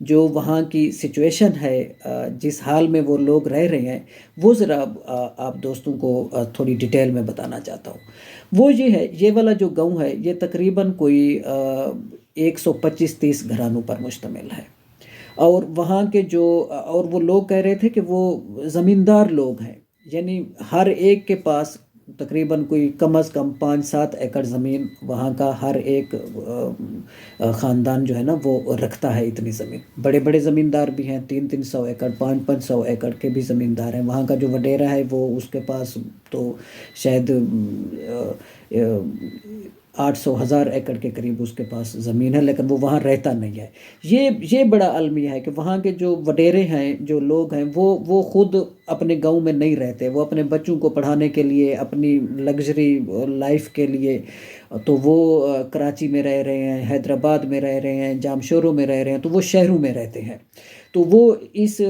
جو وہاں کی سچویشن ہے، جس حال میں وہ لوگ رہ رہے ہیں، وہ ذرا آپ دوستوں کو تھوڑی ڈیٹیل میں بتانا چاہتا ہوں۔ وہ یہ ہے، یہ والا جو گاؤں ہے یہ تقریباً کوئی 125-30 گھرانوں پر مشتمل ہے، اور وہاں کے جو اور وہ لوگ کہہ رہے تھے کہ وہ زمیندار لوگ ہیں، یعنی ہر ایک کے پاس تقریباً کوئی کم از کم 5-7 ایکڑ زمین وہاں کا ہر ایک خاندان جو ہے نا وہ رکھتا ہے اتنی زمین۔ بڑے بڑے زمیندار بھی ہیں، 300-300 ایکڑ، 500-500 ایکڑ کے بھی زمیندار ہیں۔ وہاں کا جو وڈیرا ہے وہ اس کے پاس تو شاید 800-1000 ایکڑ کے قریب اس کے پاس زمین ہے، لیکن وہ وہاں رہتا نہیں ہے۔ یہ بڑا المیہ ہے کہ وہاں کے جو وڈیرے ہیں، جو لوگ ہیں، وہ خود اپنے گاؤں میں نہیں رہتے، وہ اپنے بچوں کو پڑھانے کے لیے، اپنی لگژری لائف کے لیے تو وہ کراچی میں رہ رہے ہیں، حیدرآباد میں رہ رہے ہیں، جامشورو میں رہ رہے ہیں، تو وہ شہروں میں رہتے ہیں۔ تو وہ اس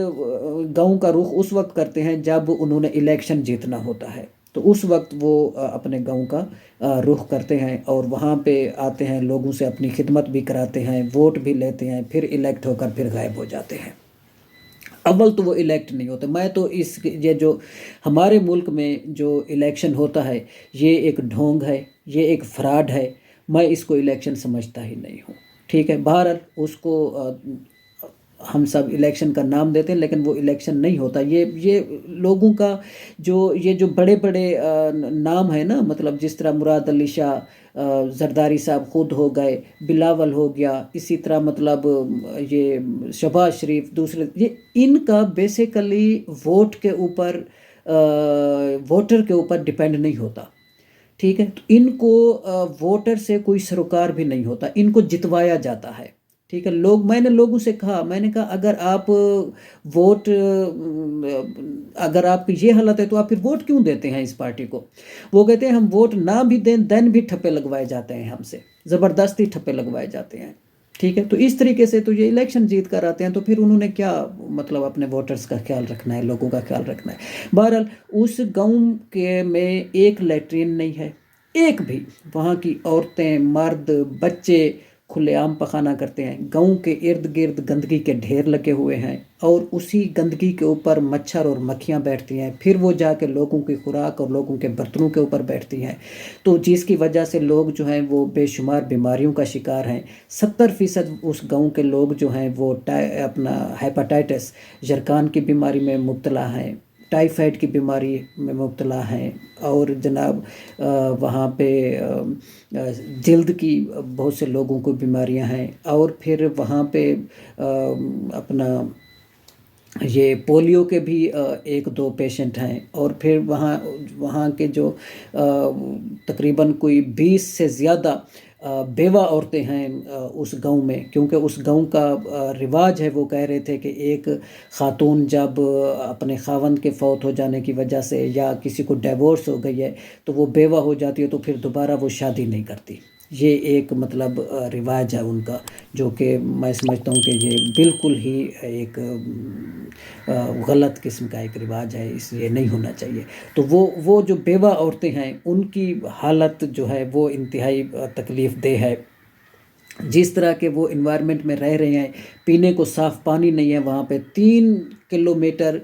گاؤں کا رخ اس وقت کرتے ہیں جب انہوں نے الیکشن جیتنا ہوتا ہے، تو اس وقت وہ اپنے گاؤں کا رخ کرتے ہیں، اور وہاں پہ آتے ہیں، لوگوں سے اپنی خدمت بھی کراتے ہیں، ووٹ بھی لیتے ہیں، پھر الیکٹ ہو کر پھر غائب ہو جاتے ہیں۔ اول تو وہ الیکٹ نہیں ہوتے۔ میں تو یہ جو ہمارے ملک میں جو الیکشن ہوتا ہے یہ ایک ڈھونگ ہے، یہ ایک فراڈ ہے، میں اس کو الیکشن سمجھتا ہی نہیں ہوں، ٹھیک ہے۔ بہرحال اس کو ہم سب الیکشن کا نام دیتے ہیں، لیکن وہ الیکشن نہیں ہوتا۔ یہ لوگوں کا یہ جو بڑے بڑے نام ہیں نا، مطلب جس طرح مراد علی شاہ، زرداری صاحب خود ہو گئے، بلاول ہو گیا، اسی طرح مطلب یہ شہباز شریف، دوسرے، یہ ان کا بیسیکلی ووٹ کے اوپر، ووٹر کے اوپر ڈیپینڈ نہیں ہوتا، ٹھیک ہے۔ تو ان کو ووٹر سے کوئی سروکار بھی نہیں ہوتا، ان کو جتوایا جاتا ہے، ٹھیک ہے۔ میں نے لوگوں سے کہا، میں نے کہا اگر آپ ووٹ اگر آپ کی یہ حالت ہے تو آپ پھر ووٹ کیوں دیتے ہیں اس پارٹی کو؟ وہ کہتے ہیں ہم ووٹ نہ بھی دیں دین بھی ٹھپے لگوائے جاتے ہیں، ہم سے زبردستی ٹھپے لگوائے جاتے ہیں، ٹھیک ہے۔ تو اس طریقے سے تو یہ الیکشن جیت کر آتے ہیں، تو پھر انہوں نے کیا مطلب اپنے ووٹرز کا خیال رکھنا ہے، لوگوں کا خیال رکھنا ہے۔ بہرحال اس گاؤں کے میں ایک لیٹرین نہیں ہے، ایک بھی۔ وہاں کی عورتیں، مرد، بچے کھلے عام پخانہ کرتے ہیں، گاؤں کے ارد گرد گندگی کے ڈھیر لگے ہوئے ہیں، اور اسی گندگی کے اوپر مچھر اور مکھیاں بیٹھتی ہیں، پھر وہ جا کے لوگوں کی خوراک اور لوگوں کے برتنوں کے اوپر بیٹھتی ہیں، تو جس کی وجہ سے لوگ جو ہیں وہ بے شمار بیماریوں کا شکار ہیں۔ 70% اس گاؤں کے لوگ جو ہیں وہ اپنا ہیپاٹائٹس، یرکان کی بیماری میں مبتلا ہیں، ٹائیفائڈ کی بیماری میں مبتلا ہیں، اور جناب وہاں پہ جلد کی بہت سے لوگوں کو بیماریاں ہیں، اور پھر وہاں پہ اپنا یہ پولیو کے بھی 1-2 پیشنٹ ہیں، اور پھر وہاں کے جو تقریباً کوئی 20 سے زیادہ بیوہ عورتیں ہیں اس گاؤں میں، کیونکہ اس گاؤں کا رواج ہے، وہ کہہ رہے تھے کہ ایک خاتون جب اپنے خاوند کے فوت ہو جانے کی وجہ سے یا کسی کو ڈیورس ہو گئی ہے تو وہ بیوہ ہو جاتی ہے، تو پھر دوبارہ وہ شادی نہیں کرتی۔ یہ ایک مطلب رواج ہے ان کا، جو کہ میں سمجھتا ہوں کہ یہ بالکل ہی ایک غلط قسم کا ایک رواج ہے، اس لیے نہیں ہونا چاہیے۔ تو وہ جو بیوہ عورتیں ہیں ان کی حالت جو ہے وہ انتہائی تکلیف دہ ہے۔ جس طرح کے وہ انوائرمنٹ میں رہ رہے ہیں، پینے کو صاف پانی نہیں ہے وہاں پہ، 3 کلومیٹر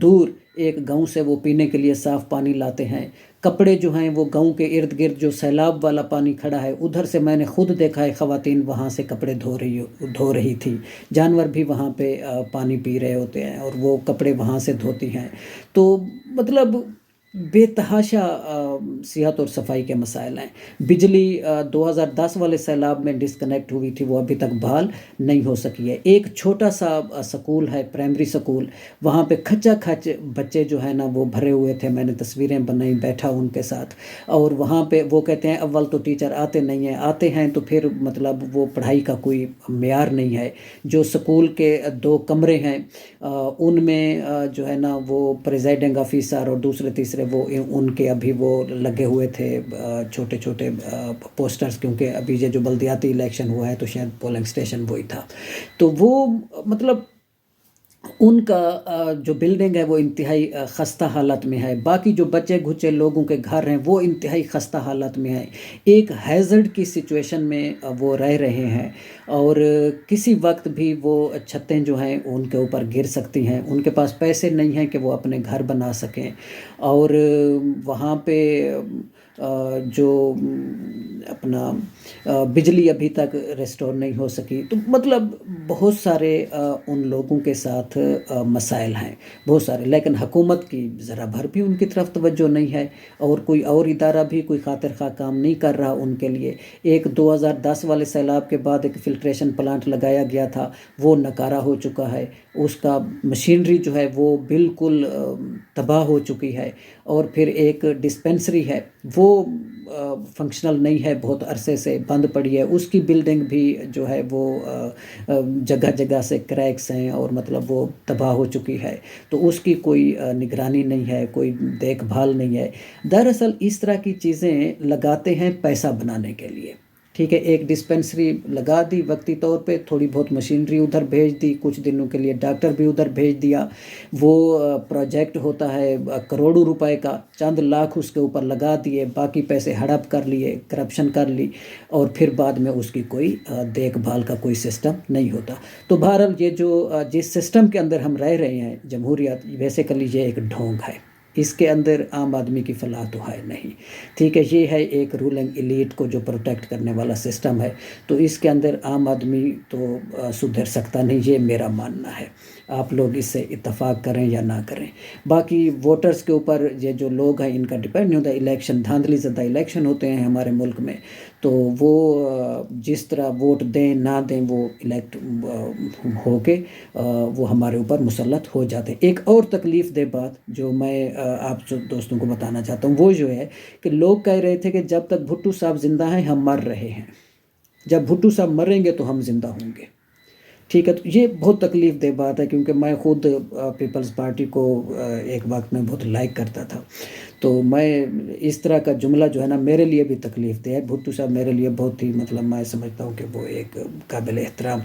دور ایک گاؤں سے وہ پینے کے لیے صاف پانی لاتے ہیں۔ کپڑے جو ہیں وہ گاؤں کے ارد گرد جو سیلاب والا پانی کھڑا ہے ادھر سے میں نے خود دیکھا ہے، خواتین وہاں سے کپڑے دھو رہی تھی، جانور بھی وہاں پہ پانی پی رہے ہوتے ہیں، اور وہ کپڑے وہاں سے دھوتی ہیں۔ تو مطلب بے تحاشا صحت اور صفائی کے مسائل ہیں۔ بجلی 2010 والے سیلاب میں ڈسکنیکٹ ہوئی تھی، وہ ابھی تک بحال نہیں ہو سکی ہے۔ ایک چھوٹا سا سکول ہے، پرائمری سکول، وہاں پہ کھچا کھچ بچے جو ہے نا وہ بھرے ہوئے تھے، میں نے تصویریں بنائی، بیٹھا ان کے ساتھ، اور وہاں پہ وہ کہتے ہیں اول تو ٹیچر آتے نہیں ہیں، آتے ہیں تو پھر مطلب وہ پڑھائی کا کوئی معیار نہیں ہے۔ جو سکول کے 2 کمرے ہیں ان میں جو ہے نا وہ پریزائڈنگ آفیسر اور دوسرے تیسرے وہ ان کے ابھی وہ لگے ہوئے تھے چھوٹے چھوٹے پوسٹرز، کیونکہ ابھی یہ جو بلدیاتی الیکشن ہوا ہے تو شاید پولنگ سٹیشن وہی تھا۔ تو وہ مطلب ان کا جو بلڈنگ ہے وہ انتہائی خستہ حالت میں ہے، باقی جو بچے گھچے لوگوں کے گھر ہیں وہ انتہائی خستہ حالت میں ہیں، ایک ہیزرڈ کی سچویشن میں وہ رہ رہے ہیں، اور کسی وقت بھی وہ چھتیں جو ہیں ان کے اوپر گر سکتی ہیں، ان کے پاس پیسے نہیں ہیں کہ وہ اپنے گھر بنا سکیں، اور وہاں پہ جو اپنا بجلی ابھی تک ریسٹور نہیں ہو سکی، تو مطلب بہت سارے ان لوگوں کے ساتھ مسائل ہیں، بہت سارے، لیکن حکومت کی ذرا بھر بھی ان کی طرف توجہ نہیں ہے، اور کوئی اور ادارہ بھی کوئی خاطر خواہ کام نہیں کر رہا ان کے لیے۔ ایک 2010 والے سیلاب کے بعد ایک فلٹریشن پلانٹ لگایا گیا تھا، وہ ناکارہ ہو چکا ہے، اس کا مشینری جو ہے وہ بالکل تباہ ہو چکی ہے، اور پھر ایک ڈسپنسری ہے وہ فنکشنل نہیں ہے، بہت عرصے سے بند پڑی ہے، اس کی بلڈنگ بھی جو ہے وہ جگہ جگہ سے کریکس ہیں، اور مطلب وہ تباہ ہو چکی ہے، تو اس کی کوئی نگرانی نہیں ہے، کوئی دیکھ بھال نہیں ہے۔ دراصل اس طرح کی چیزیں لگاتے ہیں پیسہ بنانے کے لیے، ٹھیک ہے، ایک ڈسپنسری لگا دی وقتی طور پہ، تھوڑی بہت مشینری ادھر بھیج دی، کچھ دنوں کے لیے ڈاکٹر بھی ادھر بھیج دیا، وہ پروجیکٹ ہوتا ہے کروڑوں روپے کا، چند لاکھ اس کے اوپر لگا دیے، باقی پیسے ہڑپ کر لیے، کرپشن کر لی، اور پھر بعد میں اس کی کوئی دیکھ بھال کا کوئی سسٹم نہیں ہوتا۔ تو بہرحال یہ جو جس سسٹم کے اندر ہم رہ رہے ہیں جمہوریت، بیسیکلی یہ ایک ڈھونگ ہے، اس کے اندر عام آدمی کی فلاح تو ہے نہیں، ٹھیک ہے، یہ ہے ایک رولنگ ایلیٹ کو جو پروٹیکٹ کرنے والا سسٹم ہے، تو اس کے اندر عام آدمی تو سدھر سکتا نہیں، یہ میرا ماننا ہے، آپ لوگ اس سے اتفاق کریں یا نہ کریں۔ باقی ووٹرز کے اوپر یہ جو لوگ ہیں ان کا ڈیپینڈ نہیں ہوتا، الیکشن دھاندلی زدہ الیکشن ہوتے ہیں ہمارے ملک میں، تو وہ جس طرح ووٹ دیں نہ دیں وہ الیکٹ ہو کے وہ ہمارے اوپر مسلط ہو جاتے ہیں۔ ایک اور تکلیف دہ بات جو میں آپ دوستوں کو بتانا چاہتا ہوں وہ جو ہے کہ لوگ کہہ رہے تھے کہ جب تک بھٹو صاحب زندہ ہیں ہم مر رہے ہیں، جب بھٹو صاحب مریں گے تو ہم زندہ ہوں گے، ٹھیک ہے، تو یہ بہت تکلیف دہ بات ہے، کیونکہ میں خود پیپلز پارٹی کو ایک وقت میں بہت لائک کرتا تھا، تو میں اس طرح کا جملہ جو ہے نا میرے لیے بھی تکلیف دہ ہے۔ بھٹو صاحب میرے لیے بہت ہی مطلب میں سمجھتا ہوں کہ وہ ایک قابل احترام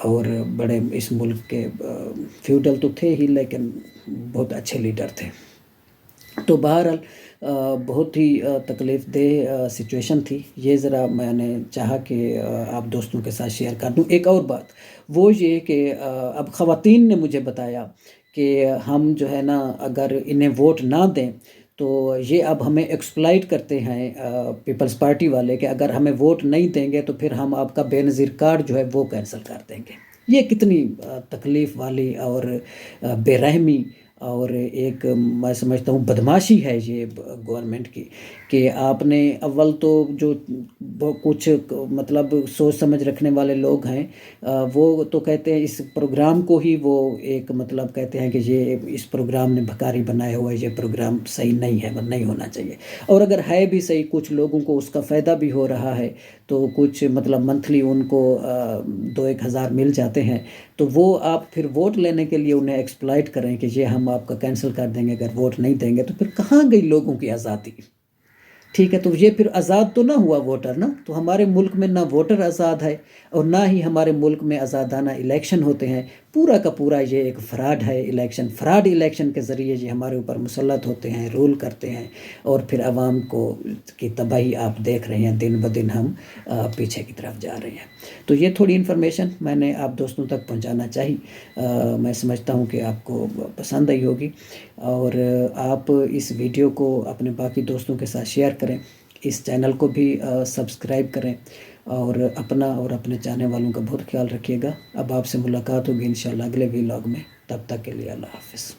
اور بڑے اس ملک کے فیوڈل تو تھے ہی لیکن بہت اچھے لیڈر تھے۔ تو بہرحال بہت ہی تکلیف دہ سچویشن تھی، یہ ذرا میں نے چاہا کہ آپ دوستوں کے ساتھ شیئر کر دوں۔ ایک اور بات وہ یہ کہ اب خواتین نے مجھے بتایا کہ ہم جو ہے نا اگر انہیں ووٹ نہ دیں تو یہ اب ہمیں ایکسپلائٹ کرتے ہیں پیپلز پارٹی والے کہ اگر ہمیں ووٹ نہیں دیں گے تو پھر ہم آپ کا بے نظیر کارڈ جو ہے وہ کینسل کر دیں گے۔ یہ کتنی تکلیف والی اور بے رحمی اور ایک میں سمجھتا ہوں بدماشی ہے یہ گورنمنٹ کی، کہ آپ نے اول تو جو کچھ مطلب سوچ سمجھ رکھنے والے لوگ ہیں وہ تو کہتے ہیں اس پروگرام کو ہی وہ ایک مطلب کہتے ہیں کہ یہ اس پروگرام نے بھکاری بنایا ہوا ہے، یہ پروگرام صحیح نہیں ہے، نہیں ہونا چاہیے، اور اگر ہے بھی صحیح کچھ لوگوں کو اس کا فائدہ بھی ہو رہا ہے، تو کچھ مطلب منتھلی ان کو 2-1 ہزار مل جاتے ہیں، تو وہ آپ پھر ووٹ لینے کے لیے انہیں ایکسپلائٹ کریں کہ یہ ہم آپ کا کینسل کر دیں گے اگر ووٹ نہیں دیں گے، تو پھر کہاں گئی لوگوں کی آزادی؟ ٹھیک ہے، تو یہ پھر آزاد تو نہ ہوا ووٹر نا، تو ہمارے ملک میں نہ ووٹر آزاد ہے اور نہ ہی ہمارے ملک میں آزادانہ الیکشن ہوتے ہیں، پورا کا پورا یہ ایک فراڈ ہے الیکشن، فراڈ الیکشن کے ذریعے یہ ہمارے اوپر مسلط ہوتے ہیں، رول کرتے ہیں، اور پھر عوام کی تباہی آپ دیکھ رہے ہیں، دن بدن ہم پیچھے کی طرف جا رہے ہیں۔ تو یہ تھوڑی انفارمیشن میں نے آپ دوستوں تک پہنچانا چاہی، میں سمجھتا ہوں کہ آپ کو پسند آئی ہوگی، اور آپ اس ویڈیو کو اپنے باقی دوستوں کے ساتھ شیئر کریں، اس چینل کو بھی سبسکرائب کریں، اور اپنا اور اپنے چاہنے والوں کا بہت خیال رکھیے گا۔ اب آپ سے ملاقات ہوگی انشاءاللہ اگلے ویلاگ میں، تب تک کے لیے اللہ حافظ۔